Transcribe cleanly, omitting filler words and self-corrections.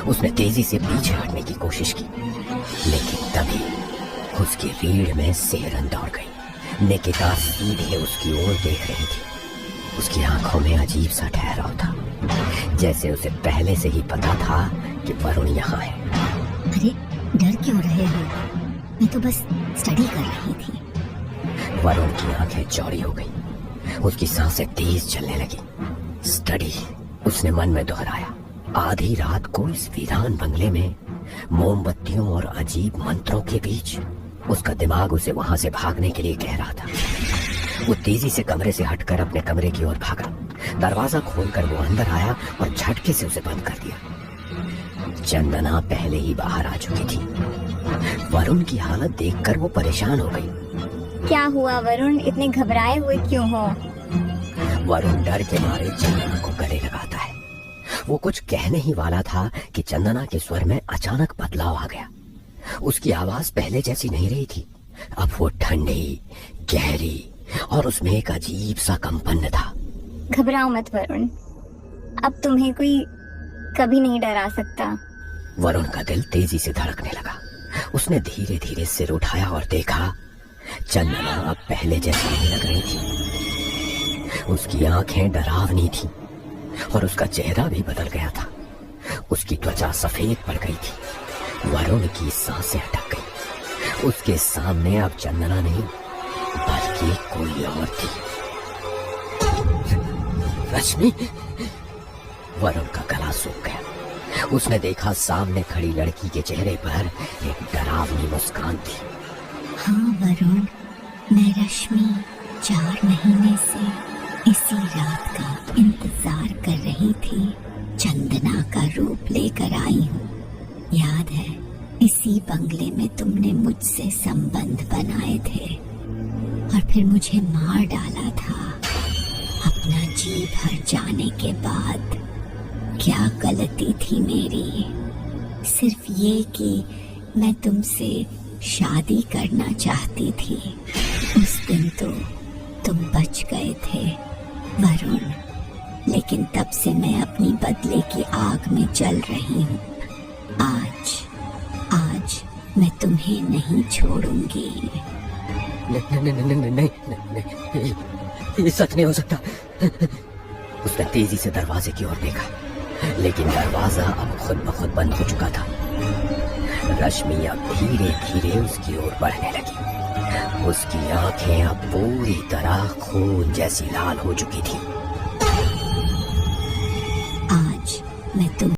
उसने तेजी से पीछे हटने की कोशिश की, लेकिन तभी उसकी रीढ़ में सिहरन दौड़ गई। निकिता सीधे उसकी ओर देख रही थी। उसकी आंखों में अजीब सा ठहराव था, जैसे उसे पहले से ही पता था कि वरुण यहाँ है। अरे डर क्यों रहे हो? मैं तो बस स्टडी कर रही थी। वरुण की आंखें चौड़ी हो गई, उसकी सांसें तेज चलने लगी। स्टडी, उसने मन में दोहराया। आधी रात को इस वीरान बंगले में मोमबत्तियों और अजीब मंत्रों के बीच उसका दिमाग उसे वहां से भागने के लिए कह रहा था। वो तेजी से कमरे से हटकर अपने कमरे की ओर भागा। दरवाजा खोलकर वो अंदर आया और झटके से उसे बंद कर दिया। चंदना पहले ही बाहर आ चुकी थी। वरुण की हालत देखकर वो परेशान हो गई। क्या हुआ वरुण, इतने घबराए हुए क्यों हो? वरुण डर के मारे चंदना को गले लगाता है। वो कुछ कहने ही वाला था कि चंदना के स्वर में अचानक बदलाव आ गया। उसकी आवाज पहले जैसी नहीं रही थी। अब वो ठंडी, गहरी और उसमें एक अजीब सा कंपन था। घबराओ मत वरुण, अब तुम्हें कोई कभी नहीं डरा सकता। वरुण का दिल तेजी से धड़कने लगा। उसने धीरे धीरे सिर उठाया और देखा, चंदना अब पहले जैसी नहीं लग रही थी। उसकी आंखें डरावनी थी और उसका चेहरा भी बदल गया था। उसकी त्वचा सफेद पड़ गई थी। वरुण की सांसें अटक गई। उसके सामने अब चंदना नहीं बल्कि कोई और थी। रश्मि! वरुण का गला सूख गया। उसने देखा सामने खड़ी लड़की के चेहरे पर एक डरावनी मुस्कान थी। हाँ वरुण, मैं रश्मि 4 महीने से इसी रात का इंतजार कर रही थी। चंदना का रूप लेकर आई हूँ। याद है, इसी बंगले में तुमने मुझसे संबंध बनाए थे और फिर मुझे मार डाला था। अपना जी भर जाने के बाद क्या गलती थी मेरी? सिर्फ ये कि मैं तुमसे शादी करना चाहती थी। उस दिन तो तुम बच गए थे वरुण, लेकिन तब से मैं अपनी बदले की आग में जल रही हूँ। आज मैं तुम्हें नहीं छोड़ूंगी। नहीं, नहीं, नहीं, नहीं, नहीं, नहीं, ये सच नहीं हो सकता। उसने तेजी से दरवाजे की ओर देखा, लेकिन दरवाजा अब खुद ब खुद बंद हो चुका था। रश्मि अब धीरे धीरे उसकी ओर बढ़ने लगी। उसकी आंखें अब पूरी तरह खून जैसी लाल हो चुकी थी। आज मैं तुम